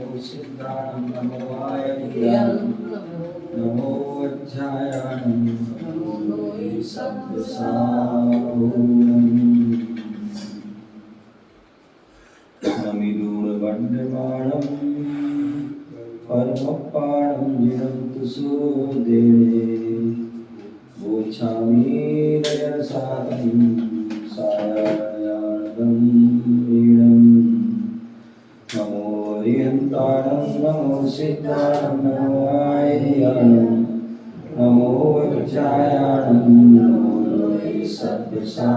सिद्धाणं नमो वायुं नमो वज्रायाणं नमो सब्दसाभूणम् नमिदूरवण्डमाणं परमपाणं जिनन्तु सुदेवे वोचामि रजसादं सायायाणं वीणम् नमो रियन्ताणं नमो सिद्धाणं नमो वायुं नमो वज्रायाणं नमो सब्दसाभूणम्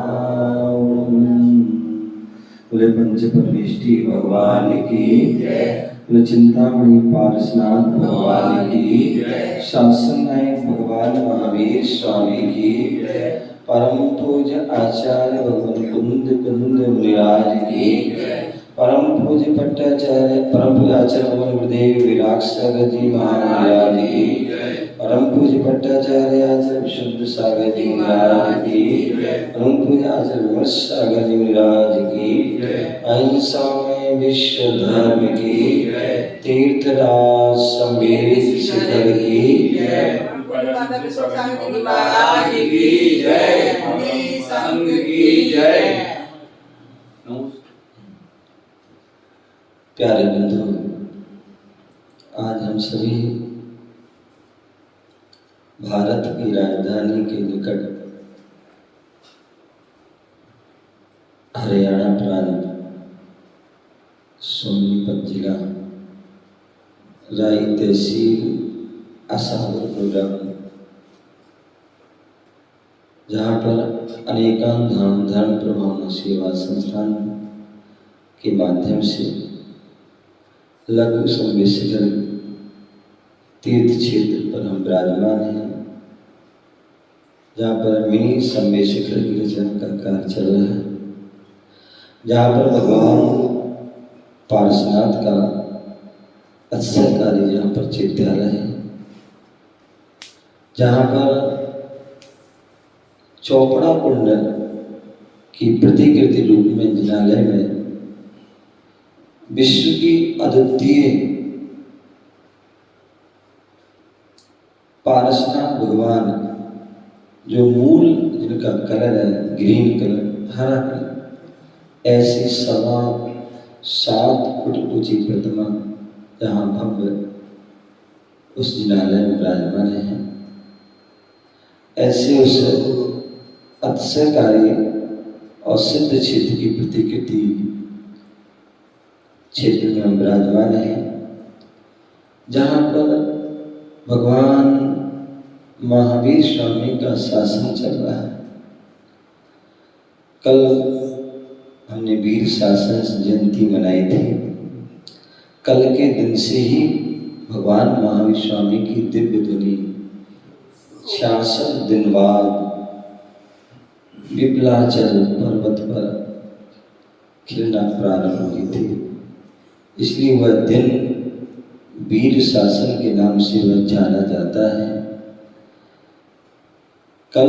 बोले पंच परमेष्टि भगवान की जय। बोले चिंतामणि पारसनाथ भगवान की जय। शासन नायक भगवान महावीर स्वामी की जय। परम पूज्य आचार्य भगवान कुंद मुनिराज की जय। परम पूज्य पट्टाचार्य परम पूज्य आचार्य भगवान गुरुदेव विराग सागर जी महाराज की जय। परम पूज्य पट्टाचार्य आचार्य विशुद्ध सागर जी महाराज की जय। परम पूज्य आचार्य विमर्श सागर जी महाराज की जय। अहिंसा में विश्व धर्म की जय। तीर्थराज सम्मेलित शिखर की जय। महाराज की जय। संघ की जय। प्यारे बंधु, आज हम सभी भारत की राजधानी के निकट हरियाणा प्रांत सोनीपत जिला राई तहसील आसावर प्रोग्राम, जहाँ पर अनेकान धाम धर्म प्रभावना सेवा संस्थान के माध्यम से लघु संवेशिकर तीर्थ क्षेत्र पर हम विराजमान हैं, जहाँ पर मिनी संवेशिकर की रचना का कार्य चल रहा है, जहाँ पर भगवान पारसनाथ का अक्षय कार्य जहाँ पर चित्यालय है, जहाँ पर चौपड़ा कुंड की प्रतिकृति रूप में जिनालय में विश्व की अद्वितीय पारसनाथ भगवान, जो मूल जिनका कलर है ग्रीन कलर, हरा कलर, ऐसी 7.25 फुट ऊंची प्रतिमा जहाँ भव्य उस जिनालय में विराजमान है, ऐसे उस अतिशयकारी और सिद्ध क्षेत्र की प्रतिकृति क्षेत्र में हम विराजमान है, जहाँ पर भगवान महावीर स्वामी का शासन चल रहा है। कल हमने वीर शासन जयंती मनाई थी। कल के दिन से ही भगवान महावीर स्वामी की दिव्य ध्वनि 66 दिन बाद विप्लाचल पर्वत पर खिलना प्रारंभ हुई थी, इसलिए वह दिन वीर शासन के नाम से वह जाना जाता है। कल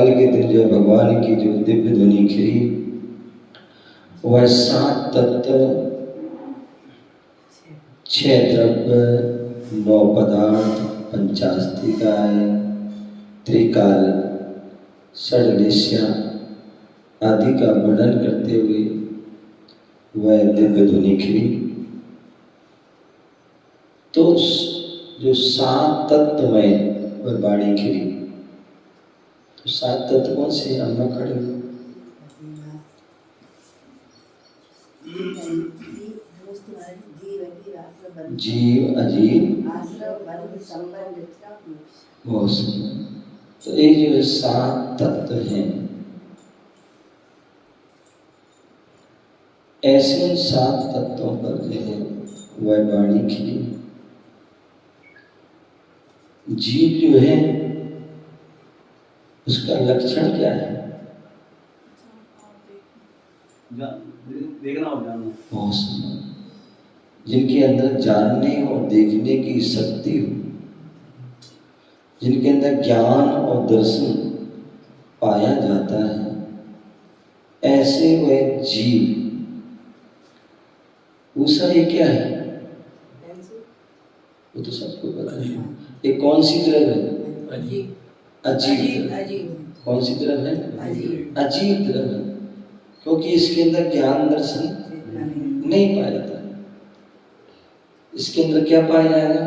के दिन जो भगवान की जो दिव्य ध्वनि खिली, वह 7 तत्व 6 द्रव्य 9 पदार्थ पंचास्तिकाय त्रिकाल षड्दशा आदि का वर्णन करते हुए वह दिव्य ध्वनि खिली। तो जो 7 तत्व में वह वाणी खिली, तो 7 तत्वों से हम खड़े हुए। जीव अजीव बहुत सुंदर। तो ये जो 7 तत्व हैं, ऐसे 7 तत्वों पर जो है वह वाणी खिली। जीव जो है उसका लक्षण क्या है? देखना और जानना। बहुत सुंदर। जिनके अंदर जानने और देखने की शक्ति हो, जिनके अंदर ज्ञान और दर्शन पाया जाता है, ऐसे वह जीव। दूसरा ये क्या है? वो तो सबको पता है। ये कौन सी द्रव्य है? अजीब। कौन सी द्रव्य है? अजीब द्रव्य, क्योंकि इसके अंदर ज्ञान दर्शन नहीं पाया जाता है। इसके अंदर क्या पाया जाएगा?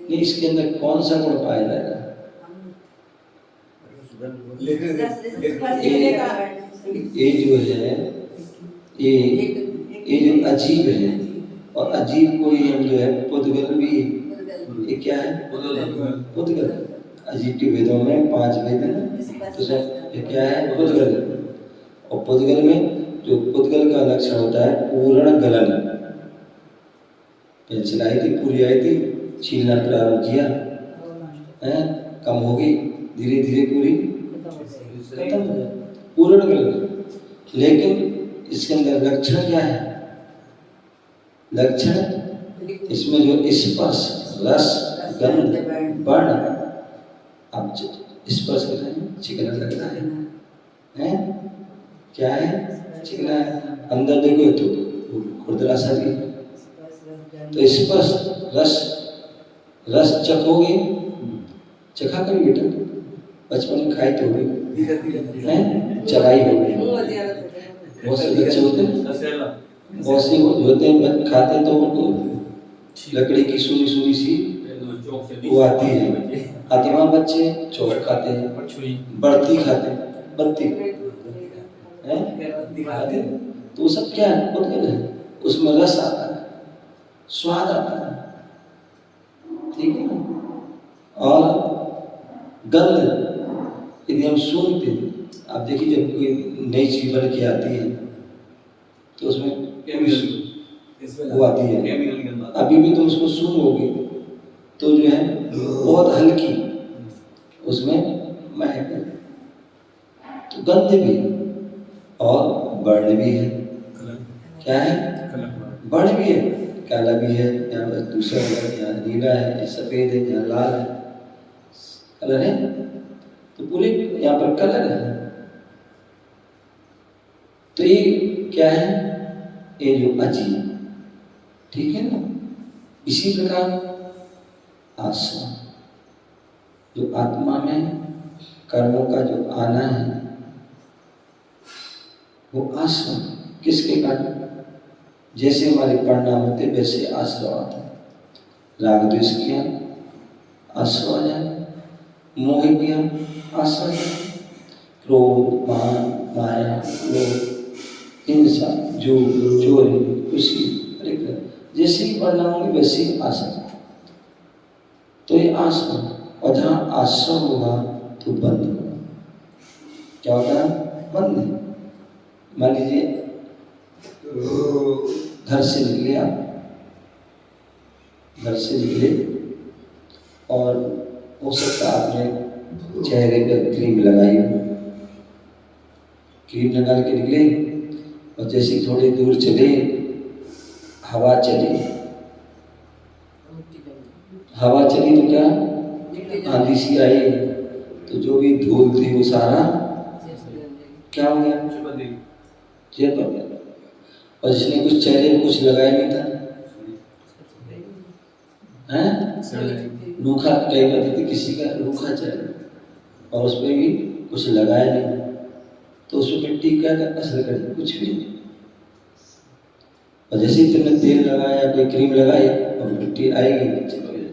नहीं, इसके अंदर कौन सा गुण पाया जाएगा? ये जो है ये जो अजीब है, और अजीब को ही हम जो है पुद्गल भी, ये क्या है? पुद्गल। अजीब के वेदों में 5 वेद हैं, तो ये क्या है? पुद्गल। और पुद्गल में जो पुद्गल का लक्षण होता है पूर्ण गलन। पेंसिल आई थी, पूरी आई थी, छीलना प्रारंभ किया है, कम हो गई, धीरे धीरे पूरी खत्म हो जाए, पूर्ण गलन। लेकिन इसके अंदर लक्षण क्या है? लक्षण इसमें जो स्पर्श, रस, गंध, वर्ण, आप स्पर्श कर रहे हैं, चिकना लग रहा है, क्या है? चिकना है। अंदर देखो तो खुरदरा सा भी, तो स्पर्श, रस, रस चखोगे, चखा कभी बेटा? बचपन में खाई तो होगी, चलाई होगी। बहुत से बच्चे होते हैं, बहुत से होते हैं खाते हैं, तो उनको लकड़ी की सुनी सुनी सी वो आती है, आतिमा बच्चे चौक खाते हैं, बढ़ती खाते हैं, बत्ती खाते हैं, तो वो सब क्या है? पुद्गल है। उसमें रस आता है, स्वाद आता है, ठीक है ना? और गंध, यदि हम सूंघते, आप देखिए जब कोई नई चीज बन के आती है तो उसमें वो आती है, अभी भी तुम उसको सूंघोगे तो जो है बहुत हल्की उसमें महक है, तो गंध भी और वर्ण भी है। क्या है? वर्ण भी है, काला भी है, यहाँ पर दूसरा है, यहाँ नीला है, यहाँ सफेद है, यहाँ लाल है, कलर है, तो पूरे यहाँ पर कलर है। तो ये क्या है? ये जो अजीब, ठीक है ना? इसी प्रकार आश्रम, जो आत्मा में कर्मों का जो आना है, वो आश्रम किसके कारण? जैसे हमारे परिणाम होते वैसे आश्रम आता है। राग द्वेष किया, आश्रम आ जाए, मोह किया, आश्रम आ जाए, क्रोध, मान, माया, लोभ, हिंसा, झूठ, चोरी, खुशी, जैसे ही परिणाम होंगे वैसे ही आश्रम। तो ये आश्रम, और जहाँ आश्रम होगा तो बंद होगा। क्या होता है? बंद है। मान लीजिए घर से निकले आप, घर से निकले और हो सकता है आपने चेहरे पर क्रीम लगाई हो, क्रीम लगा के निकले और जैसे थोड़ी दूर चले, हवा चली, हवा चली तो क्या? आंधी सी आई, तो जो भी धूल थी वो सारा क्या हो गया? चिपक गया। और जिसने कुछ चेहरे में कुछ लगाया नहीं था, हैं? रूखा, कई बार थी किसी का रूखा चेहरा और उस पर भी कुछ लगाया नहीं, तो उसमें मिट्टी क्या असर करे? कुछ भी नहीं। और जैसे ही तुमने तेल लगाया, कोई क्रीम लगाई, और मिट्टी आएगी, चिपक जाएगी।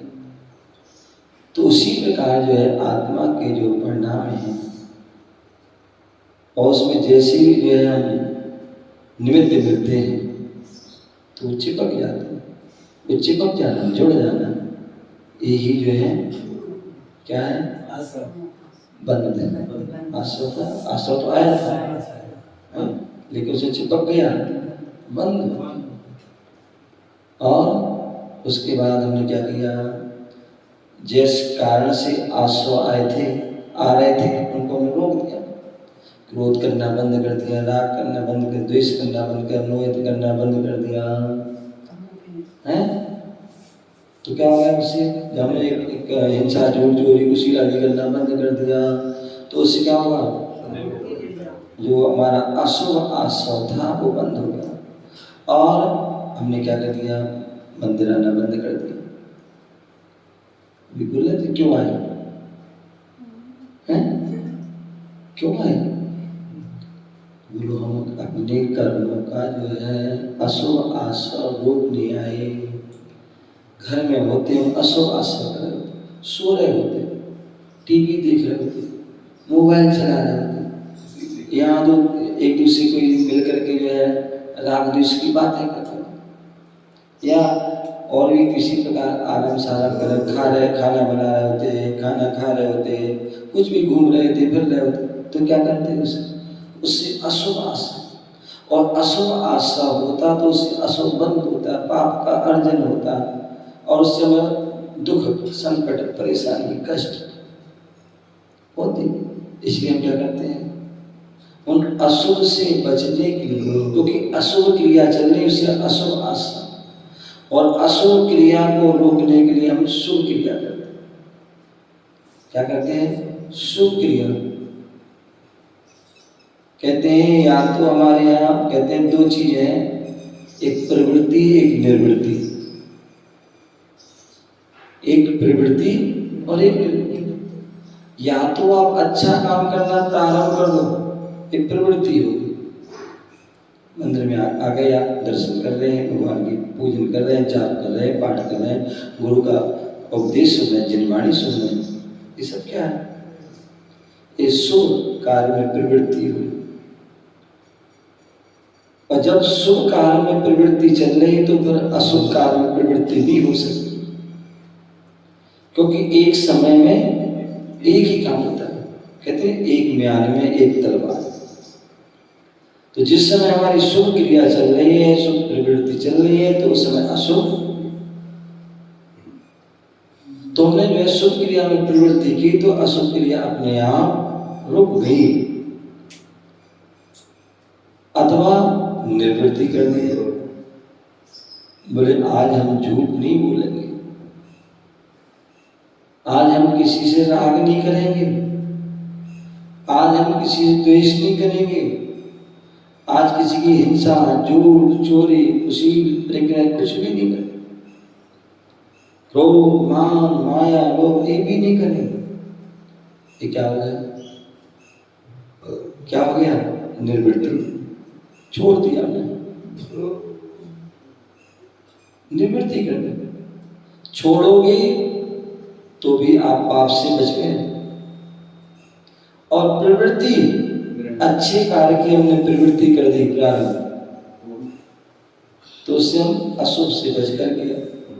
तो उसी प्रकार जो है आत्मा के जो परिणाम हैं, और उसमें जैसे ही जो है हम निमित्त मिलते हैं तो वो चिपक जाते हैं। वो चिपक जाना, जुड़ जाना, यही जो है क्या है? बंद है। आश्रव तो आया था, लेकिन उसे चिपक गया, बंद। और उसके बाद हमने क्या किया? जिस कारण से आश्रव आए थे, आ रहे थे, उनको हमने रोक दिया। क्रोध करना बंद कर दिया, राग करना बंद कर, द्वेष करना बंद कर, मोहित करना बंद कर दिया, हैं? तो क्या हो गया उससे? जब हमने एक हिंसा, झूठ, चोरी, कुशील आदि करना बंद कर दिया, तो उससे क्या होगा? जो हमारा अशुभ आश्रव था वो बंद हो गया, और हमने क्या कर दिया, मंदिर आना बंद कर दिया। अभी बोले थे क्यों आए हैं, क्यों आए? बोलो हम अपने कर्मों का जो है अशुभ आशा रोकने आए। घर में होते हम अशुभ आशा कर रहे होते, सो रहे होते, टीवी देख रहे होते, मोबाइल चला रहे होते, यहाँ तो एक दूसरे को मिल करके जो है राग द्वेष की बातें करते हैं, या और भी किसी प्रकार आराम साराम कर खा रहे, खाना बना रहे होते, खाना खा रहे होते, कुछ भी घूम रहे थे, फिर रहे होते, तो क्या करते हैं उससे अशुभ आशा, और अशुभ आशा होता तो उससे अशुभ बंध होता, पाप का अर्जन होता, और उससे हमें दुख, संकट, परेशानी, कष्ट होती। इसलिए हम क्या करते हैं, उन अशुभ से बचने के लिए, क्योंकि अशुभ क्रिया चल रही उससे अशुभ आशा, और अशुभ क्रिया को रोकने के लिए हम शुभ क्रिया करते हैं। क्या करते हैं? शुभ क्रिया। कहते हैं या तो हमारे यहाँ कहते हैं दो चीजें हैं, एक प्रवृत्ति एक निर्वृत्ति, एक प्रवृत्ति और एक निर्वृत्ति। या तो आप अच्छा काम करना प्रारंभ कर दो, एक प्रवृत्ति होगी, मंदिर में आ गए, आप दर्शन कर रहे हैं, भगवान की पूजन कर रहे हैं, जाप कर रहे हैं, पाठ कर रहे हैं, गुरु का उपदेश सुन रहे हैं, जिनवाणी सुन रहे हैं, ये सब क्या है? ये शुभ कार्य में प्रवृत्ति हुई। और जब शुभ कार्य में प्रवृत्ति चल रही है तो फिर अशुभ कार्य में प्रवृत्ति भी हो सकती है, क्योंकि एक समय में एक ही काम होता है। कहते हैं एक म्यान में एक तलवार। तो जिस समय हमारी शुभ क्रिया चल रही है, शुभ प्रवृत्ति चल रही है, तो उस समय अशुभ, तो हमने जो है शुभ क्रिया में प्रवृत्ति की तो अशुभ क्रिया अपने आप रुक गई, अथवा निवृत्ति कर दी। बोले आज हम झूठ नहीं बोलेंगे, आज हम किसी से राग नहीं करेंगे, आज हम किसी से द्वेष नहीं करेंगे, आज किसी की हिंसा, झूठ, चोरी, कुशील, परिग्रह कुछ भी नहीं करेंगे, क्रोध, मान, माया, लोभ ये भी नहीं करेंगे। ये क्या हो गया? क्या हो गया? निर्वृत्ति, छोड़ दिया हमने, निवृत्ति कर दे। छोड़ोगे तो भी आप पाप से बच गए, और प्रवृत्ति अच्छे कार्य की हमने प्रवृत्ति कर दी प्रारंभ, तो उससे हम अशुभ से बच कर गए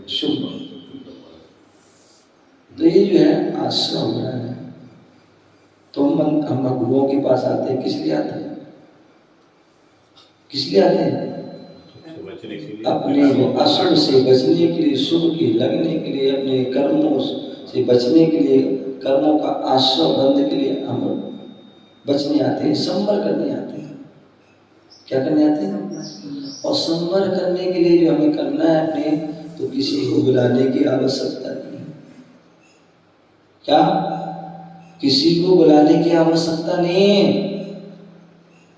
शुभ। तो ये जो है आश्रम हो रहा है। तो हम गुरुओं के पास आते हैं, किस लिए आते हैं? किस लिए आते हैं? अपने अशुभ से बचने के लिए, शुभ की लगने के लिए, अपने कर्मों से बचने के लिए, कर्मों का आश्रय बंद के लिए हम बचने आते हैं, संवर करने आते हैं। क्या करने आते हैं? और संवर करने के लिए जो हमें करना है अपने, तो किसी को बुलाने की आवश्यकता नहीं है। क्या? किसी को बुलाने की आवश्यकता नहीं है,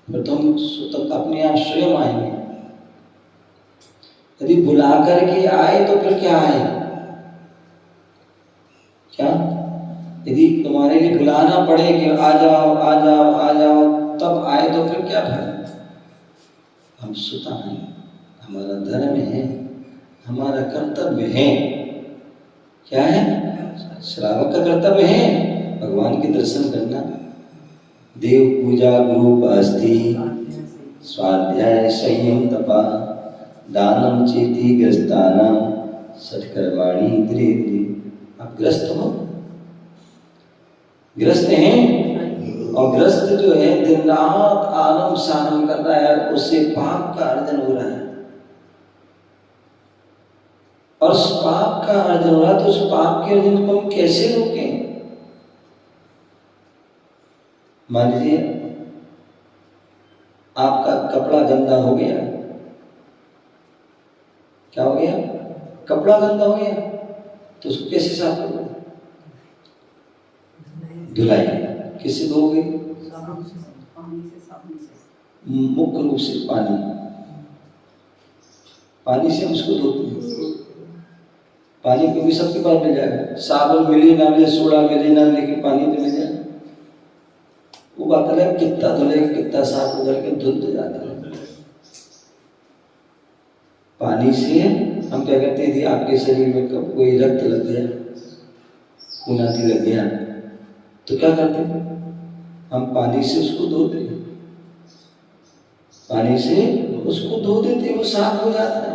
तो अपने आप स्वयं आएंगे। यदि बुला करके आए तो फिर क्या आए? क्या? यदि तुम्हारे लिए बुलाना पड़े कि आ जाओ आ जाओ आ जाओ, तब आए तो फिर क्या फायदा? हम सुता हैं, हमारा धर्म है, हमारा कर्तव्य है। क्या है? श्रावक का कर्तव्य है भगवान के दर्शन करना, देव पूजा, गुरु पास्ति, स्वाध्याय, संयम, तपा, दानम, चेति, ग्रस्तानाम, सत्कर्माणि, इंद्रिय। आप ग्रस्त हो, ग्रस्त हैं, और ग्रस्त जो है दिन रात आलम सानम कर रहा है, उससे पाप का अर्जन हो रहा है, और उस पाप का अर्जन हो रहा है, तो उस पाप के अर्जन को हम कैसे रोकें? मान लीजिए आपका कपड़ा गंदा हो गया, क्या हो गया? कपड़ा गंदा हो गया, तो उसको कैसे साफ करोगे? धुलाई किससे धोगे? मुख्य रूप से पानी, पानी से हम उसको धोते हैं। पानी क्योंकि सबके पास मिल जाएगा, साबुन मिले ना मिले, सोडा मिले ना मिले, लेकिन पानी तो मिल जाएगा। वो बात अलग, कितना धुलेगा, कितना साफ उगल के धुल तो जाता है। पानी से हम क्या करते हैं, यदि आपके शरीर में कोई रक्त लग गया, खूनाती लग गया, तो क्या करते हैं, हम पानी से उसको धोते हैं, पानी से उसको धो देते हैं, वो साफ हो जाता है।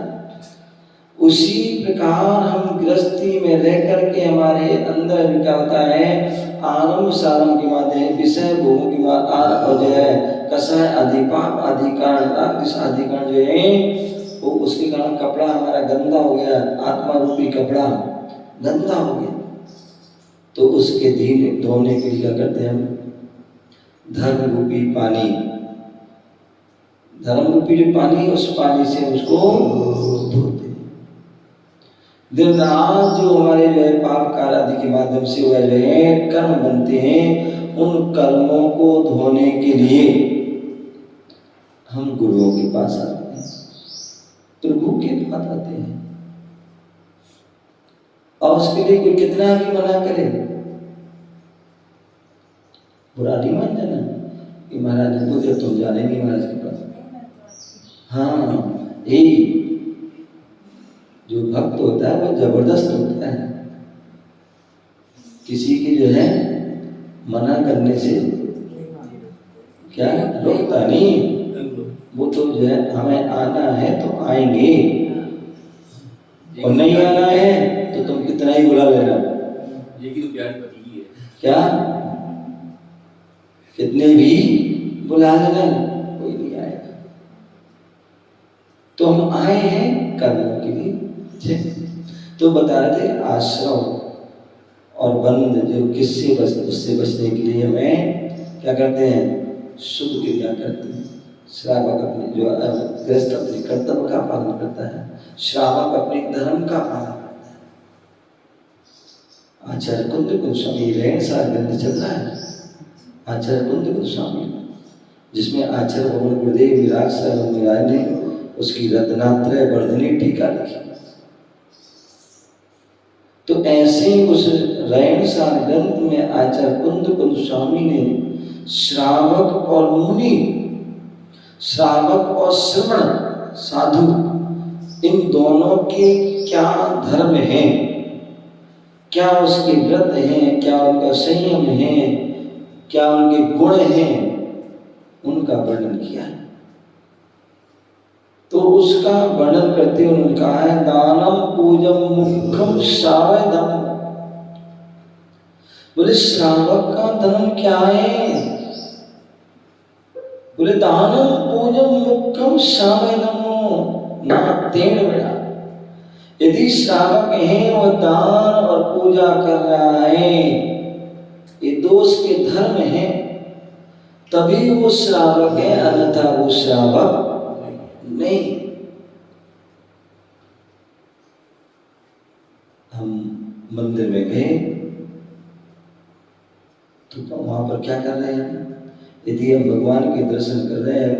उसी प्रकार हम गृहस्थी में रह करके हमारे अंदर भी क्या होता है, आरंभ सारंभ के माध्यम विषय भोगों की और जो है कसाय आदि पाप आदि कारण आदि कारण जो है वो उसके कारण कपड़ा हमारा गंदा हो गया, आत्मा रूपी कपड़ा गंदा हो गया, तो उसके दिन धोने के लिए क्या करते हैं हम, धर्म रूपी पानी, धर्म रूपी जो पानी, उस पानी से उसको धोते हैं। दिन रात जो हमारे जो है पाप कार्य आदि के माध्यम से वह जो है कर्म बनते हैं, उन कर्मों को धोने के लिए हम गुरुओं के पास आते हैं, प्रभु के पास आते हैं। और उसके लिए कोई कितना भी मना करे, बुरा नहीं मान जाना कि महाराज ने बोले तुम जाने नहीं महाराज के पास। हाँ, यही जो भक्त होता है वो जबरदस्त होता है, किसी की जो है मना करने से क्या रोकता नहीं, वो तो जो है हमें आना है तो आएंगे, और नहीं आना है तो तुम कितना ही बुला लेना, ये की तो प्यार पति है क्या, कितने भी बुला लेना कोई नहीं आएगा। तो हम आए हैं कर्मों के लिए। तो बता रहे थे आश्रम और बंध जो किससे उससे बचने के लिए हमें क्या करते हैं, शुद्ध क्रिया करते हैं। श्रावक अपने जो गृहस्थ अपने कर्तव्य का पालन करता है, श्रावक अपने धर्म का पालन करता है। आचार्य कुंद गोस्वामी रहन सार ग्रंथ चल रहा है, आचार्य कुंद गोस्वामी जिसमें आचार्य भगवान गुरुदेव विराज साहब महाराज ने उसकी रत्नात्रय वर्धनी टीका लिखी। तो ऐसे उस रहन सार ग्रंथ में आचार्य कुंद गोस्वामी ने श्रावक और मुनि, श्रावक और श्रवण साधु, इन दोनों के क्या धर्म हैं, क्या उसके व्रत हैं, क्या उनका संयम है, क्या उनके गुण हैं, उनका वर्णन किया है। तो उसका वर्णन करते हुए उन्होंने कहा है, दानम पूजम मुखम श्रावदम। बोले श्रावक का धर्म क्या है, बोले दानम पूजम मुखम श्रावदम ना तेण बेड़ा। यदि श्रावक है वो दान और पूजा कर रहा है, ये दोष के धर्म है, तभी वो श्रावक है, अन्यथा वो श्रावक नहीं। हम मंदिर में गए तो वहां पर क्या कर रहे हैं, यदि हम भगवान के दर्शन कर रहे हैं,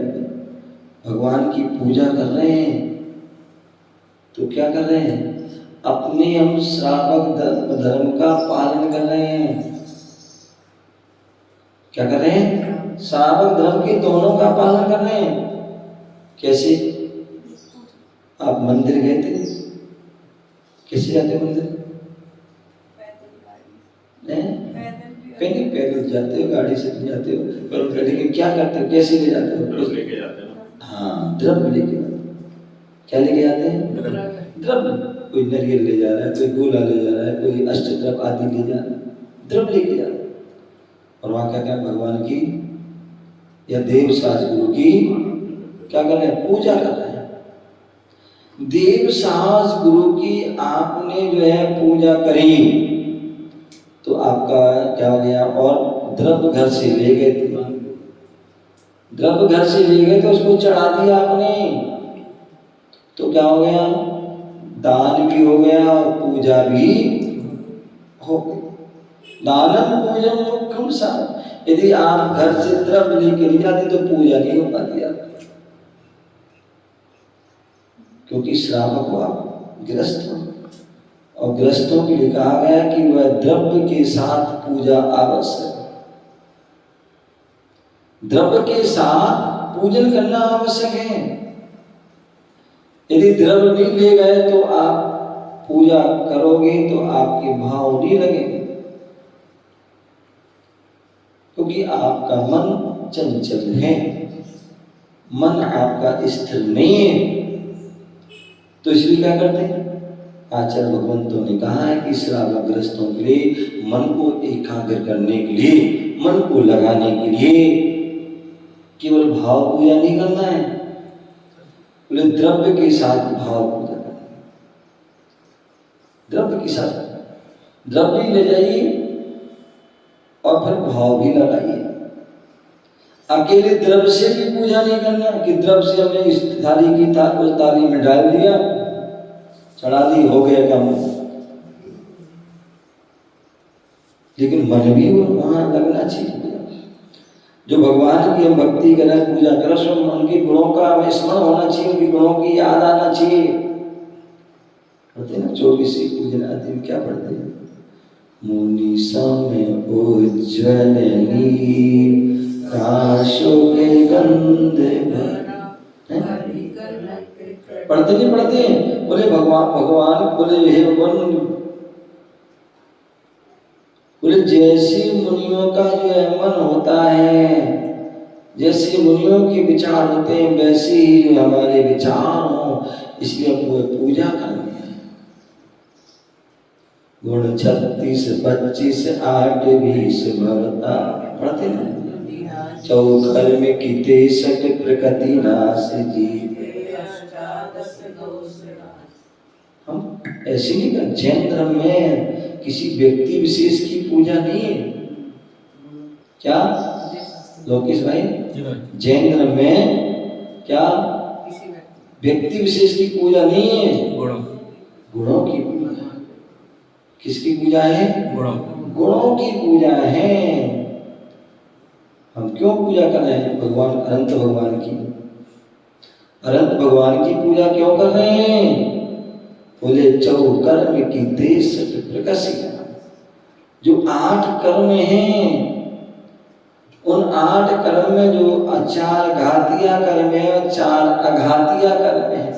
भगवान की पूजा कर रहे हैं, तो क्या कर रहे हैं, अपने हम श्रावक धर्म का पालन कर रहे हैं। क्या कर रहे हैं, श्रावक धर्म के दोनों का पालन कर रहे हैं। कैसे, आप मंदिर गए थे, कैसे जाते मंदिर, कहीं पैदल जाते हो, गाड़ी से जाते हो, पर गाड़ी में क्या करते हो, कैसे ले जाते हो, द्रव्य लेके जाते हो। हाँ, द्रव्य लेके जाते, क्या लेके जाते हैं, द्रव्य। कोई नारियल ले जा रहा है, कोई गोला ले जा रहा है, कोई अष्टद्रव्य आदि ले जा रहा है, द्रव्य लेके जा रहा है। और वहां क्या क्या, भगवान की या देव साज गुरु की क्या कर रहे हैं, पूजा कर रहे हैं। देव साज गुरु की आपने जो है पूजा करी, तो आपका क्या हो गया, और द्रव्य घर से ले गए थे, द्रव्य घर से ले गए तो उसको चढ़ा दिया आपने, तो क्या हो गया, दान भी हो गया और पूजा भी हो गई। दानम पूजन मुख्यम सा, यदि आप घर से द्रव्य लेके नहीं जाते तो पूजा नहीं हो पाती आपकी, क्योंकि श्रावक हुआ गृहस्थ, और गृहस्थों के लिए कहा गया कि वह द्रव्य के साथ पूजा आवश्यक, द्रव्य के साथ पूजन करना आवश्यक है। यदि द्रव्य नहीं ले गए तो आप पूजा करोगे तो आपके भाव नहीं लगेंगे, क्योंकि आपका मन चंचल है, मन आपका स्थिर नहीं है। तो इसलिए क्या करते हैं, आचार्य भगवंतों ने कहा है कि श्रावकग्रस्तों के लिए मन को एकाग्र करने के लिए, मन को लगाने के लिए केवल भाव पूजा नहीं करना है, बोले द्रव्य के साथ भाव पूजा करना है। द्रव्य के साथ द्रव्य ले जाइए और फिर भाव भी लगाइए। अकेले द्रव्य से भी पूजा नहीं करना कि द्रव्य से हमने इस थाली की उस थाली में डाल दिया, चढ़ा दी, हो गया काम, लेकिन मन भी वहां लगना चाहिए। जो भगवान की हम भक्ति करें, पूजा करें, सो उनके गुणों का हमें स्मरण होना चाहिए, उनके गुणों की याद आना चाहिए। पढ़ते ना 24 पूजन आदि में क्या पढ़ते हैं, मुनि समय उज्ज्वलनी काशों के गंधे पढ़ते नहीं पढ़ते, बोले भगवान बोले हे भगवान, बोले जैसे मुनियों का जो है मन होता है, जैसे मुनियों के विचार होते हैं, वैसे ही जो हमारे विचार हो, इसलिए हमको पूजा करनी है। गुण 36 25 8 20 भवता पढ़ते हैं, चौकर्म की 63 प्रकृति नाश जी। हम ऐसे नहीं कर, जैन धर्म में किसी व्यक्ति विशेष की पूजा नहीं है। क्या लोकेश भाई, जैन धर्म में क्या व्यक्ति विशेष की पूजा नहीं है, गुणों की पूजा। किसकी पूजा है, गुणों की पूजा है। हम क्यों पूजा कर रहे हैं, भगवान अनंत भगवान की, अनंत भगवान की पूजा क्यों कर रहे हैं, बोले चौकर्म की 63 प्रकृति, जो 8 कर्म हैं, उन 8 कर्म में जो 4 घातिया कर्म है और 4 अघातिया कर्म है।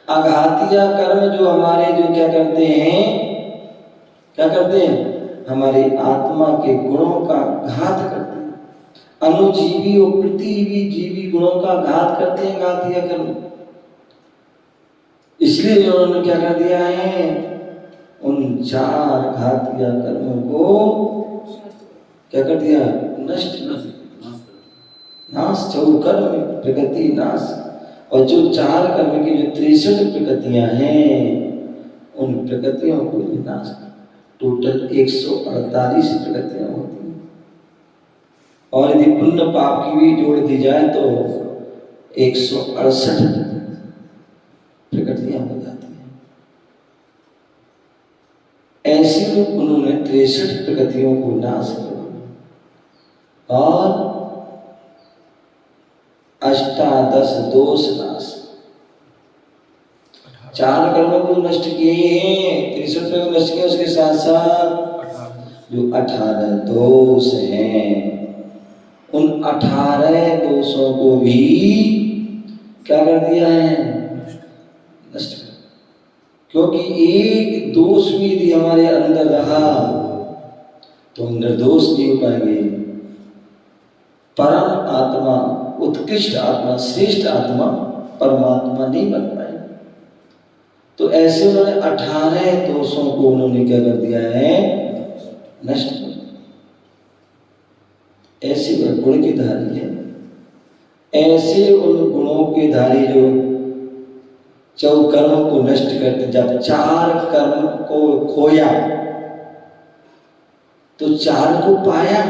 अघातिया कर्म जो हमारे जो क्या करते हैं, क्या करते हैं, हमारी आत्मा के गुणों का घात करते हैं, अनुजीवी और प्रतिजीवी जीवी गुणों का घात करते हैं घातिया कर्म। इसलिए उन्होंने क्या कर दिया है, उन 4 घातिया कर्मों को क्या कर दिया, नष्ट नाश, चौकर्म प्रकृति नाश। और जो 4 कर्म की जो 63 प्रकृतियां हैं, उन प्रकृतियों को नाश, टोटल 148 प्रकृतियां होती हैं। और यदि पुण्य पाप की भी जोड़ दी जाए तो 168 प्रकृतियां हो जाती हैं। ऐसे उन्होंने 63 प्रकृतियों को नाश किया और 18 दोष नाश, 4 कर्मों को नष्ट किए हैं, 63 को नष्ट किया, उसके साथ साथ जो 18 दोष हैं, उन 18 दोषों को भी क्या कर दिया है, नष्ट कर। क्योंकि एक दोष भी यदि हमारे अंदर रहा तो हम निर्दोष नहीं हो पाएंगे, परम आत्मा, उत्कृष्ट आत्मा, श्रेष्ठ आत्मा, परमात्मा नहीं बन पाएंगे। तो ऐसे उन्होंने 18 दोषों को उन्होंने क्या कर दिया है, नष्ट कर दिया। ऐसे वह गुण की धारी है, ऐसे उन गुणों के धारी जो 4 कर्मों को नष्ट करते। जब 4 कर्म को खोया तो 4 को पाया,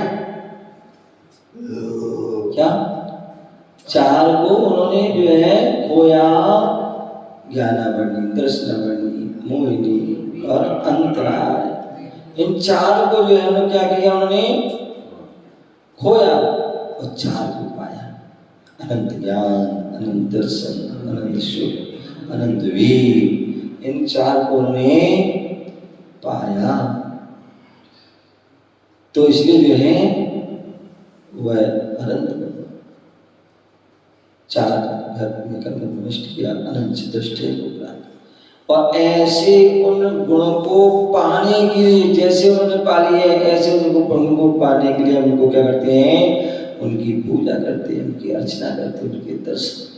क्या 4 को उन्होंने जो है खोया, ज्ञानावरणी, दर्शनावरणी, मोहिनी और अंतराय। इन 4 को जो है उन्होंने क्या किया, उन्होंने खोया और 4 को पाया। अनंत ज्ञान, अनंत दर्शन, अनंत सुख, अनंत वीर, इन चार को उन्होंने पाया। तो इसलिए जो है वह अनंत चार घर में कर्म नष्ट किया, अनंत चतुष्टय को प्राप्त। और ऐसे उन गुणों को पाने के लिए, जैसे उन्होंने पा लिए ऐसे उनको गुणों को पाने के लिए हम उनको क्या करते हैं, उनकी पूजा करते हैं, उनकी अर्चना करते हैं, उनके दर्शन।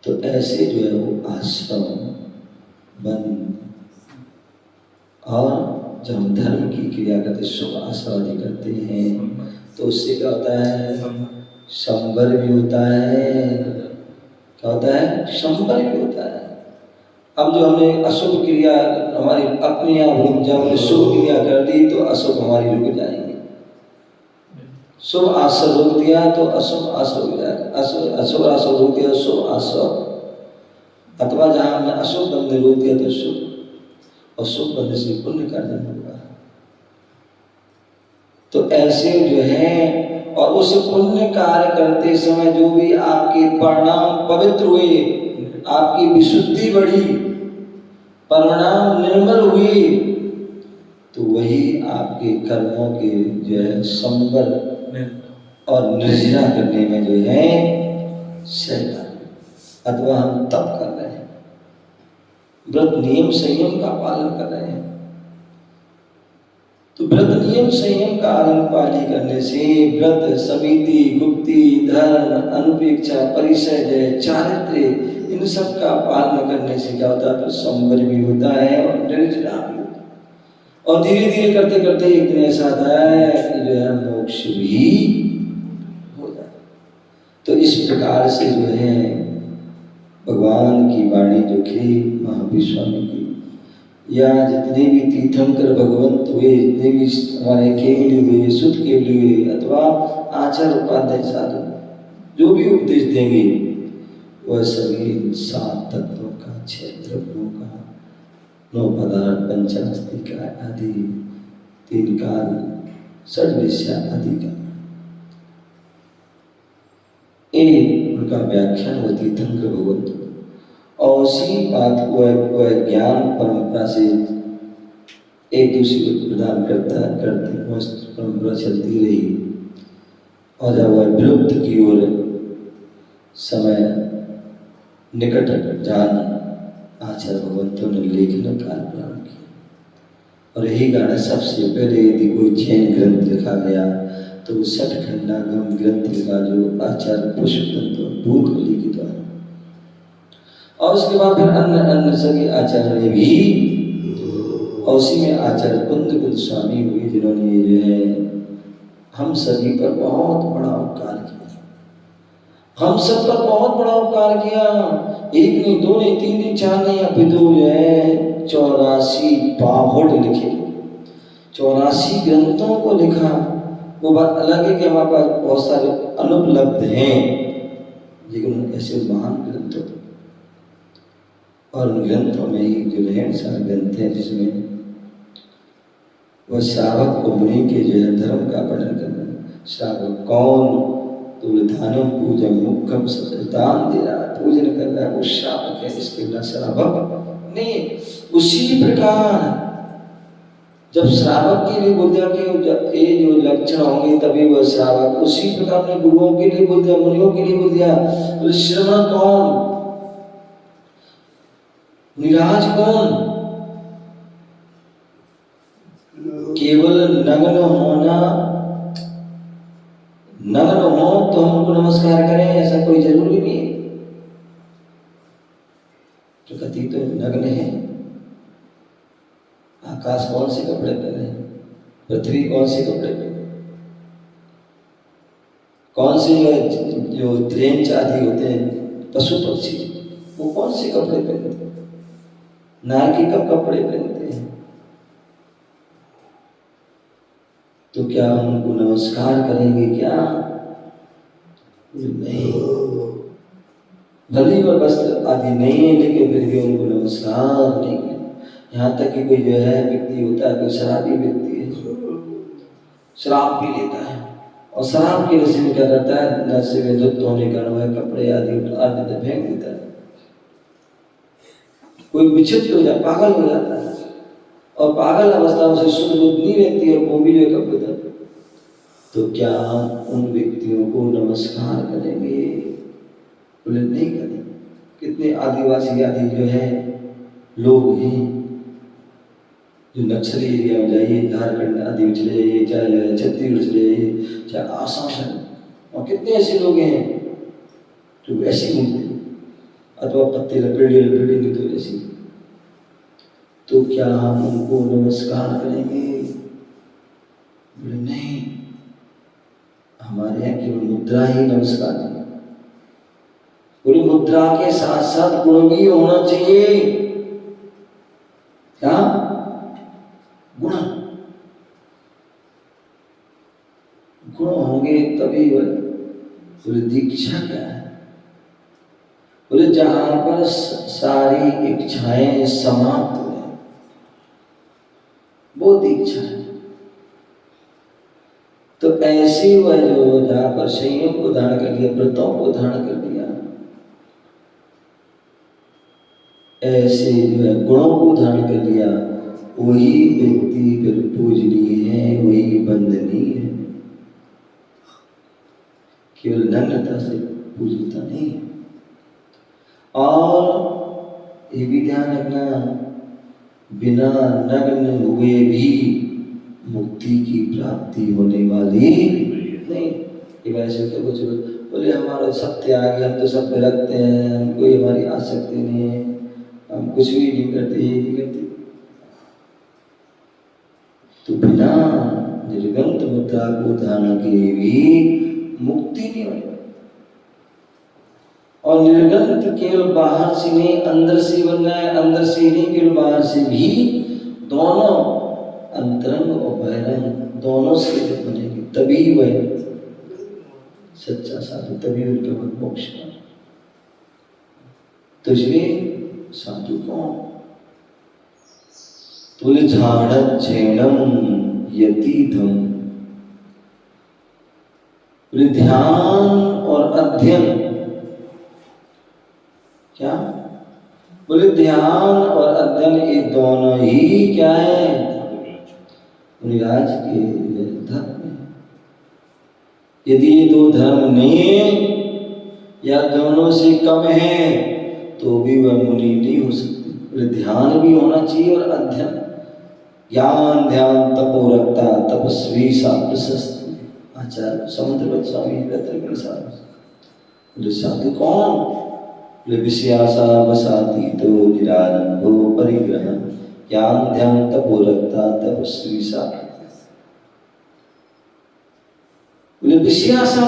तो ऐसे जो है वो आश्रम बन, और जब हम धर्म की क्रिया करते, शुभ आस्वादी करते हैं, तो उससे क्या होता है, संबर भी होता है। क्या होता है, संबर भी होता है। अब जो हमने अशुभ क्रिया हमारी अपने आप रुक, जब हमने शुभ क्रिया कर दी तो अशुभ हमारी रुक जाएंगे। शुभ आश्रय रोक दिया तो अशुभ आश्रय रुक जाएगा, अशुभ आश्रय रोक दिया तो शुभ आश्रय, अथवा जहाँ हमने अशुभ बंधन रोक दिया तो शुभ, और शुभ बंधन से पुण्य का जन्म होगा। तो ऐसे जो है, और उस पुण्य कार्य करते समय जो भी आपके परिणाम पवित्र हुए, आपकी विशुद्धि बढ़ी, परिणाम निर्मल हुए, तो वही आपके कर्मों के जो है संबर और निर्जरा करने में जो है सहयोग, अथवा हम तप कर रहे हैं, व्रत नियम संयम का पालन कर रहे हैं। तो व्रत नियम संयम का आनंद पाली करने से व्रत, समिति, गुप्ति, धर्म, अनुपेक्षा, परिचय, चारित्र्य, इन सब का पालन करने से क्या होता है, तो संवर भी होता है और निर्जरा भी होता है। और धीरे धीरे करते करते एक दिन ऐसा आता है कि जो है मोक्ष भी हो जाता है। तो इस प्रकार से जो है भगवान की वाणी जो थी महावीर स्वामी की, या जितने भी तीर्थंकर भगवंत हुए, जितने भी हमारे केवली हुए, शुद्ध केवली हुए, अथवा आचार्य उपाध्याय साधु जो भी उपदेश देंगे, वह सभी सात तत्वों का, छह द्रव्यों का, 9 पदार्थ, पंचास्तिका आदि, 3 काल, षड्विषया आदि का एक उनका व्याख्यान वो तीर्थंकर भगवंत। और उसी बात को वह ज्ञान परंपरा से एक दूसरे को प्रदान करते परंपरा चलती रही। और जब वह विलुप्त की ओर समय निकट जान आचार्य भगवंतों ने लेखन कार्य प्रारंभ किया। और यही कारण सबसे पहले यदि कोई जैन ग्रंथ लिखा गया तो सठखंडागम ग्रंथ का जो आचार्य पुष्पदंत भूतबली के द्वारा, और उसके बाद फिर अन्य सभी आचार्य ने भी, और उसी में आचार्य कुंद स्वामी हुए जिन्होंने जो है हम सभी पर बहुत बड़ा उपकार किया, हम सब पर बहुत बड़ा उपकार किया। एक नहीं, दो नहीं, तीन नहीं, चार नहीं, अपितु जो है 84 बावड़ लिखे, 84 ग्रंथों को लिखा। वो बात अलग है कि हमारे पास बहुत सारे अनुपलब्ध हैं, लेकिन ऐसे महान ग्रंथ, और उन ग्रंथों में ही जो है सारे ग्रंथ हैं जिसमें वह श्रावक को मुनि के जो है धर्म का वर्णन करना। श्रावक कौन, तो दानम पूजन मुखम दान दे रहा है, पूजन कर रहा है, वो श्रावक है, इसके बिना श्रावक नहीं। उसी प्रकार जब श्रावक के लिए बोल दिया कि ये जो लक्षण होंगे तभी वह श्रावक, उसी प्रकार ने गुरुओं के लिए बोल दिया, मुनियों के लिए बोल दिया। तो श्रवण कौन, निराज कौन, केवल नग्न होना, नग्न हो तो हम उनको नमस्कार करें ऐसा कोई जरूरी नहीं है। प्रकृति तो नग्न है, आकाश कौन से कपड़े पहने, पृथ्वी कौन से कपड़े पहने, कौन से जो त्रेंच आदि होते हैं पशु पक्षी, वो कौन से कपड़े पहनते हैं, नारकी कब कपड़े पहनते हैं। तो क्या हम उनको नमस्कार करेंगे क्या, नहीं। भले वह वस्त्र आदि नहीं है लेकिन फिर भी उनको नमस्कार नहीं करें। यहाँ तक कि कोई जो है व्यक्ति होता है, कोई शराबी व्यक्ति है, शराब पी लेता है और शराब के नशे में क्या करता है, नशे में धुत होने का वह कपड़े आदि उतार देता, फेंक देता है, कोई विचित्र हो जाता, पागल हो जाता है, और पागल अवस्था में शुद्ध बुद्ध नहीं रहती है, वो भी जो कपड़े। तो क्या हम उन व्यक्तियों को नमस्कार करेंगे? बोले नहीं करेंगे। कितने आदिवासी आदि जो है लोग हैं, जो नक्सली एरिया में जाइए, झारखंड आदि में चले जाइए, चाहे छत्तीसगढ़ चले जाइए, चाहे आसाम है, और कितने ऐसे लोग हैं जो वैसे घूमते हैं, अथवा पत्ते लपेटे नहीं तो ऐसी। तो क्या हम उनको नमस्कार करेंगे? बोले नहीं, हमारे यहाँ केवल मुद्रा ही नमस्कार है। बोले मुद्रा के साथ साथ गुण भी होना चाहिए। क्या गुण? गुण होंगे तभी। बोले दीक्षा क्या है? बोले जहां पर सारी इच्छाएं समाप्त हो, वो दीक्षा है। तो ऐसी वह जो जहां पर संयम को धारण कर लिया, व्रतों को धारण कर लिया, ऐसे जो है गुणों को धारण कर लिया, वही व्यक्ति फिर पूजनीय है, वही वंदनीय है। केवल नम्रता से पूजनीयता नहीं है। और ये भी ध्यान रखना, बिना नग्न हुए भी मुक्ति की प्राप्ति होने वाली नहीं। ये वैसे तो कुछ बोले हमारा सत्य आ गया, हम तो सब पे रखते हैं, हम कोई हमारी आसक्ति नहीं है, हम कुछ भी नहीं करते, ये नहीं करते। तो बिना निर्गंत मुद्रा को धारण किए भी मुक्ति नहीं होगी। और निर्गंत केवल बाहर से नहीं, अंदर से बनना है, अंदर से नहीं केवल बाहर से भी, दोनों अंतरंग और बहिरंग दोनों से जब बनेंगे तभी वह सच्चा साधु, तभी उनका मोक्ष का। तो इसलिए साधु कौन? बोले झाड़ झेड़म यतीधम। बोले ध्यान और अध्ययन। क्या? बोले ध्यान और अध्ययन ये दोनों ही क्या है? मुनिराज के धर्म में। यदि ये दो धर्म नहीं है या दोनों से कम है तो भी वह मुनि नहीं हो सकते। बोले ध्यान भी होना चाहिए और अध्ययन। ज्ञान ध्यान तपो रखता तपस्वी सा प्रशस्त। आचार्य समुद्र स्वामी रत्न साहब। बोले साधु कौन? बोले विषयासा वसाती तो निरारंभो परिग्रह। ज्ञान ध्यान तपो रखता तपस्वी सा। बोले विषयासा,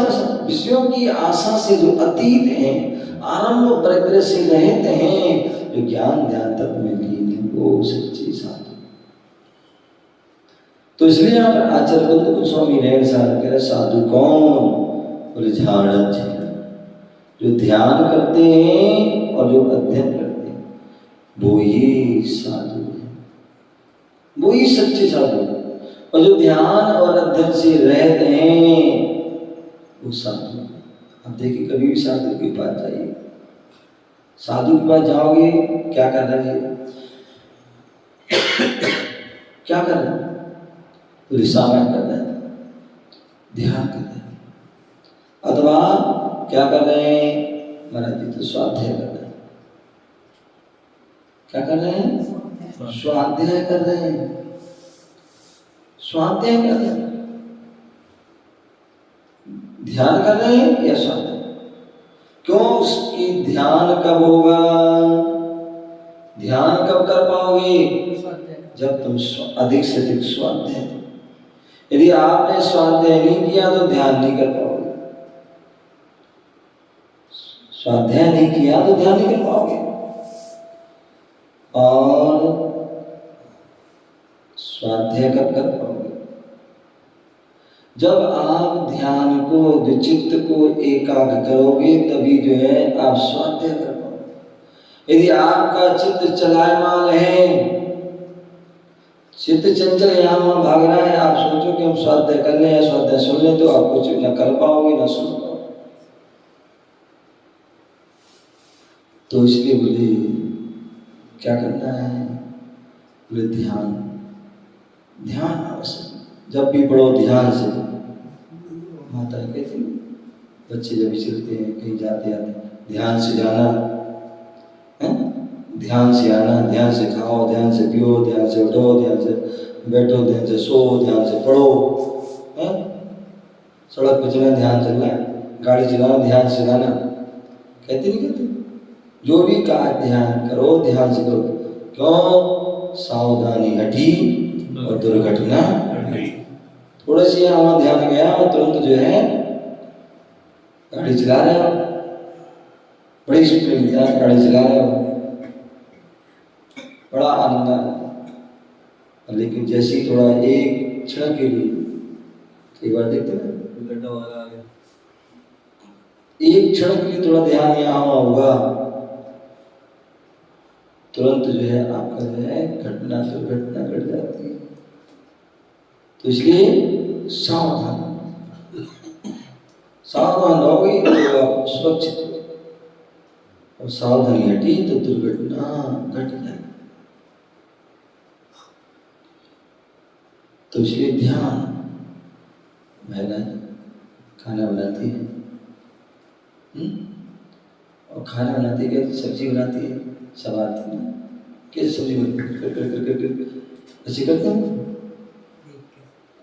विषयों की आशा से जो अतीत हैं, आरंभ परिग्रह से रहित हैं, जो ज्ञान ध्यान तप में लीन है, वो सच्चे साधु। तो इसलिए यहाँ पर आचार्य बंद गोस्वामी रेण साहब कह रहे साधु कौन? बोले झाड़ झेड़, जो ध्यान करते हैं और जो अध्ययन करते हैं, वो ही साधु है, वो ही सच्चे साधु। और जो ध्यान और अध्ययन से रहते हैं वो साधु। अब देखिए कभी भी साधु के पास जाइए, साधु के पास जाओगे क्या कर रहे हैं? क्या कर रहे हैं? तो रिसामा कर रहे हैं, ध्यान कर रहे हैं, अथवा क्या कर रहे हैं? महाराज जी तो स्वाध्याय कर रहे हैं। क्या कर रहे हैं? स्वाध्याय कर रहे हैं, स्वाध्याय कर रहे हैं। ध्यान कर रहे हैं या स्वाध्याय? क्यों? उसकी ध्यान कब होगा? ध्यान कब कर पाओगे? जब तुम अधिक से अधिक स्वाध्याय। यदि आपने स्वाध्याय नहीं किया तो ध्यान नहीं कर पाओगे। स्वाध्याय नहीं किया तो ध्यान नहीं कर पाओगे। और स्वाध्याय कब कर पाओगे? जब आप ध्यान को, जो चित्त को एकाग्र करोगे, तभी जो है आप स्वाध्याय कर पाओगे। यदि आपका चित्त चलायमान है, चित्त चंचल यहाँ वहाँ भाग रहा है, आप सोचो कि हम स्वाध्याय कर लें या स्वाध्याय सुन लें तो आप कुछ न कर पाओगे न सुन पाओगे। तो इसलिए बोले क्या करना है? बोले ध्यान, ध्यान आवश्यक। जब भी पढ़ो ध्यान से। माता कहती बच्चे जब चलते हैं कहीं जाते आते ध्यान से जाना है, ध्यान से आना, ध्यान से खाओ, ध्यान से पियो, ध्यान से उठो, ध्यान से बैठो, ध्यान से सो, ध्यान से पढ़ो है। सड़क पर चलना ध्यान चलना, गाड़ी चलाना ध्यान से चलाना, कहते नहीं कहते? जो भी कहा ध्यान करो, ध्यान से करो। क्यों? सावधानी हटी और दुर्घटना हटी। थोड़ा सी यहाँ ध्यान गया और तुरंत जो है गाड़ी चला रहे हो, बड़ी स्पीड में गाड़ी चला रहे हो, बड़ा आनंद आ रहा। लेकिन जैसे ही थोड़ा एक क्षण के लिए, एक बार देखते हैं एक क्षण के लिए थोड़ा ध्यान यहाँ होगा, तुरंत जो है आपका जो है घटना दुर्घटना घट जाती है। तो इसलिए सावधान, सावधान रहोगे तो आप सुरक्षित हो, और सावधानी हटी तो दुर्घटना घट जाए। तो इसलिए ध्यान। महिला खाना बनाती है और खाना बनाती है, सब्जी बनाती है, सब आती है, कैसे सब्जी ऐसे करते हैं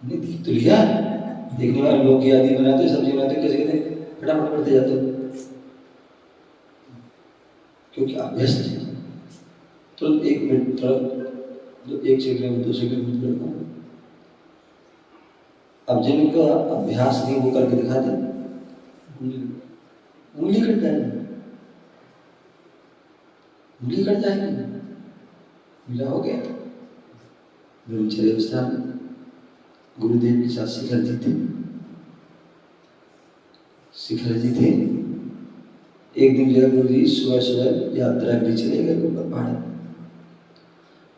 नहीं? देख तो लिया, देखने वाले लोग की आदि बनाते सब्जी बनाते कैसे कहते फटाफट करते जाते हैं, क्योंकि आप व्यस्त हैं। तो एक मिनट थोड़ा, एक सेकंड 2 सेकंड करना। अब जिनका अभ्यास नहीं वो करके दिखा दे, उंगली कट जाएगी, उंगली कट जाएगी। मिला हो गया। ब्रह्मचर्य अवस्था में गुरुदेव के साथ शिखर जी थे। शिखर जी थे, एक दिन जो गुरु जी सुबह सुबह यात्रा के लिए चले गए ऊपर पहाड़ में,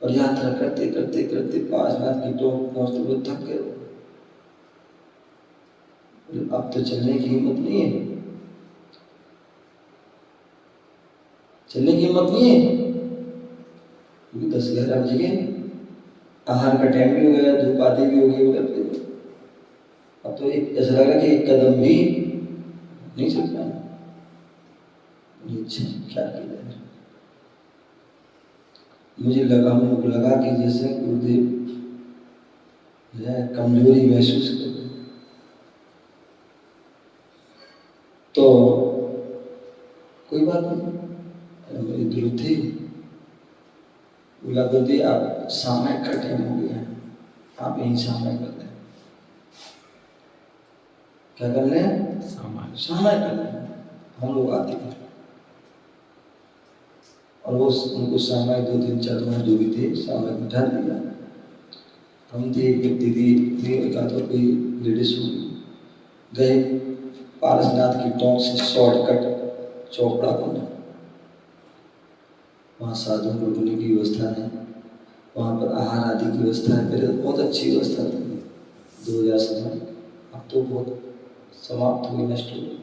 और यात्रा करते करते करते पार्श्वनाथ की टोक पहुंचते हुए थक गए। अब तो चलने की हिम्मत नहीं है, चलने की हिम्मत नहीं है, क्योंकि 10-11 बज गए, आहार का टाइम भी हो गया, धूप आदि भी हो गई उधर। अब तो एक ऐसा लगा कि एक कदम भी नहीं चल पाए। क्या किया जाए? मुझे लगा, हम लोग लगा कि जैसे गुरुदेव कमजोरी महसूस कर रहे। तो कोई बात नहीं, मेरी दुरुद थी, बोला गुरुदेव आप सामयिक का टाइम हो गया, आप यहीं सामयिक कर लें। क्या कर लें? सामयिक कर लें। हम लोग आते हैं और वो उनको सामयिक 2-3 4 जो भी थे सामयिक बिठा दिया। हम थे, एक दीदी थी, एक आध कोई लेडीज गए पारसनाथ की टोंक से शॉर्टकट चौपड़ा कुंड, वहाँ साधु को रुकने की व्यवस्था है, वहाँ पर आहार आदि की व्यवस्था है। पहले तो बहुत अच्छी व्यवस्था थी 2000 में, अब तो बहुत समाप्त हुई, नष्ट हो गई।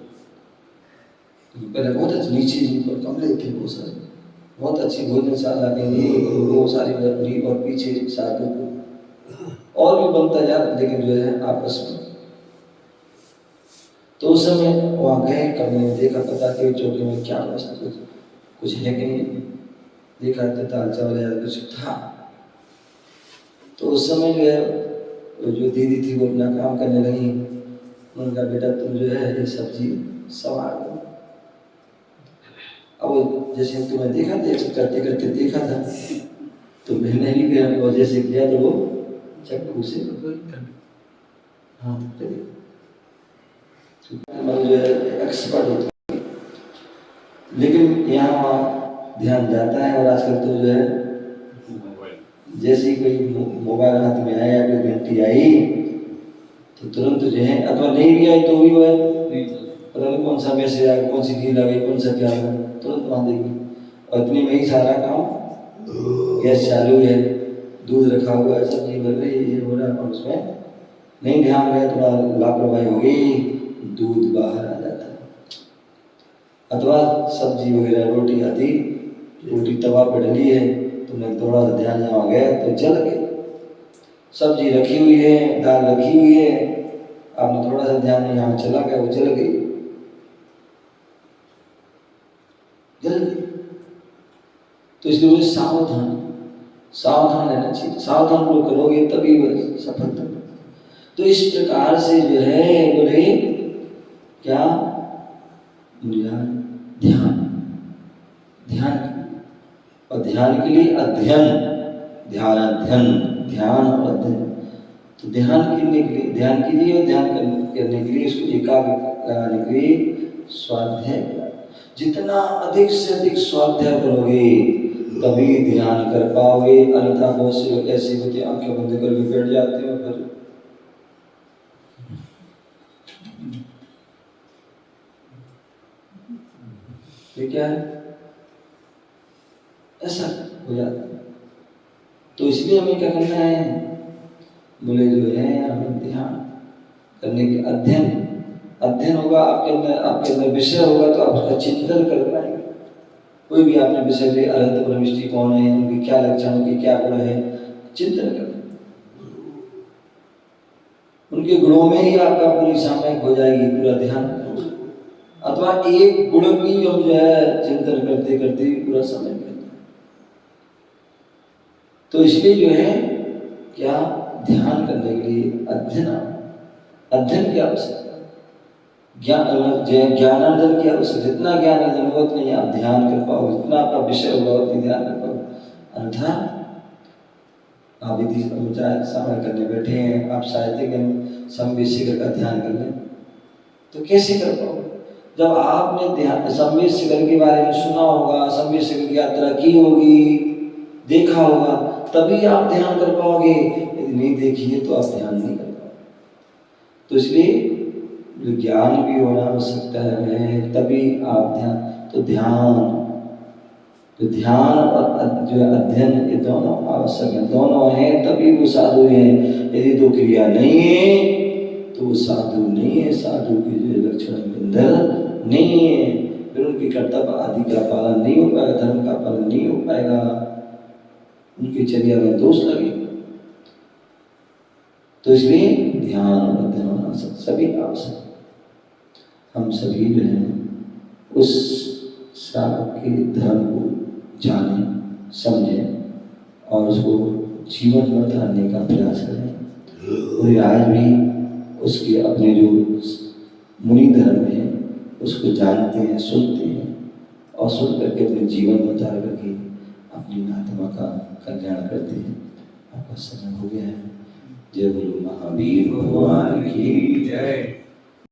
पहले बहुत अच्छी नीचे पर कमरे थे बहुत सारे, बहुत अच्छी भोजनशाला के लिए वो सारी लकड़ी, और पीछे साधु और भी बनता जा, लेकिन जो है आपस में। तो उस समय वहाँ गए, कमरे में देखा, पता कि चौकी में क्या व्यवस्था कुछ है कि नहीं, देखा तो दाल चावल या कुछ था। तो उस समय जो है जो दीदी थी वो अपना काम करने लगी। उनका बेटा तुम जो है ये सब्जी संभाल लो। अब जैसे तुम्हें देखा था, करते करते देखा था, तो मैंने भी किया, और जैसे किया तो वो चक्कू से हाथ पे जो है एक्सपर्ट होता है। लेकिन यहाँ ध्यान जाता है, और आजकल तो जो है जैसे ही कोई मोबाइल हाथ में आया, कोई घंटी आई तो तुरंत जो है, अथवा नहीं भी आई तो भी वो है पता नहीं कौन सा मैसेज आया, कौन सी रील आ गई, कौन सा क्या आ तुरंत वहाँ देगी। और इतनी में ही सारा काम, गैस चालू है, दूध रखा हुआ है, सब्जी बन रही है, ये हो रहा है, और उसमें नहीं ध्यान गया, थोड़ा लापरवाही हो गई, दूध बाहर आ जाता है। अथवा सब्जी वगैरह रोटी आदि, रोटी तवा पे डली है, तुमने थोड़ा सा ध्यान यहाँ गया तो जल गई। सब्जी रखी हुई है, दाल रखी हुई है, आपने थोड़ा सा ध्यान यहाँ चला गया, वो जल गई, जल गई। तो इसलिए बोले सावधान, सावधान रहना चाहिए, सावधान लोग करोगे तभी सफलता। तो इस प्रकार से जो है बोले क्या, ध्यान, ध्यान, और ध्यान के लिए अध्ययन, ध्यान अध्ययन, ध्यान और अध्ययन। तो ध्यान करने के लिए ध्यान कीजिए, और ध्यान करने के लिए उसको एकाग्र लगाने के लिए स्वाध्याय, जितना अधिक से अधिक स्वाध्याय करोगे तभी ध्यान कर पाओगे। अन्यथा बहुत से लोग ऐसे होते हैं, आंखें बंद करके बैठ जाते हैं, फिर ये क्या है, ऐसा हो जाता है। तो इसलिए हमें क्या करना है, बोले जो है हमें ध्यान करने के अध्ययन, अध्ययन होगा आपके अंदर विषय होगा तो आप उसका चिंतन कर पाएंगे। कोई भी आपने विषय ले, अनंत परमेष्टि कौन है, उनके क्या लक्षण, उनके क्या गुण है, चिंतन कर, उनके गुणों में ही आपका पूरी सामयिक हो जाएगी, पूरा ध्यान। अथवा एक गुण की हम जो है चिंतन करते करते पूरा समय करते। तो इसलिए जो है क्या, ध्यान करने के लिए अध्ययन, अध्ययन की आवश्यकता, ज्ञानार्जन की आवश्यकता। जितना ज्ञान अर्जन होगा उतना ही आप ध्यान कर पाओगे, जितना आपका विषय होगा उतना ध्यान कर पाओगे। अन्यथा आप यदि सामने करने बैठे हैं, आप साहित्य संवेद शिखर का ध्यान कर लें तो कैसे कर पाओगे? जब आपने ध्यान संवेद शिखर के बारे में सुना होगा, संवेद शिखर की यात्रा की होगी, देखा होगा, तभी आप ध्यान कर पाओगे। यदि नहीं देखी है तो आप ध्यान नहीं कर पाओगे। तो इसलिए ज्ञान भी होना आवश्यकता है, तभी आप ध्यान, तो ध्यान और जो अध्ययन, ये दोनों आवश्यक है, दोनों हैं तभी वो साधु है। यदि दो क्रिया नहीं है तो वो साधु नहीं है, साधु के जो लक्षण अंदर नहीं है, फिर उनके कर्तव्य आदि का पालन नहीं हो पाएगा, धर्म का पालन नहीं हो पाएगा, उनकी चर्या में दोष लगेगा। तो इसलिए ध्यान और अध्ययन होना सभी आवश्यक। हम सभी जो है उस श्रावक के धर्म को जाने, समझें और उसको जीवन में उतारने का प्रयास करें। और आज भी उसके अपने जो मुनि धर्म है उसको जानते हैं, सुनते हैं, और सुन करके अपने जीवन में उतार करके अपनी आत्मा का कल्याण करते हैं। आपका समय हो गया है। जय गुरु महावीर भगवान की जय।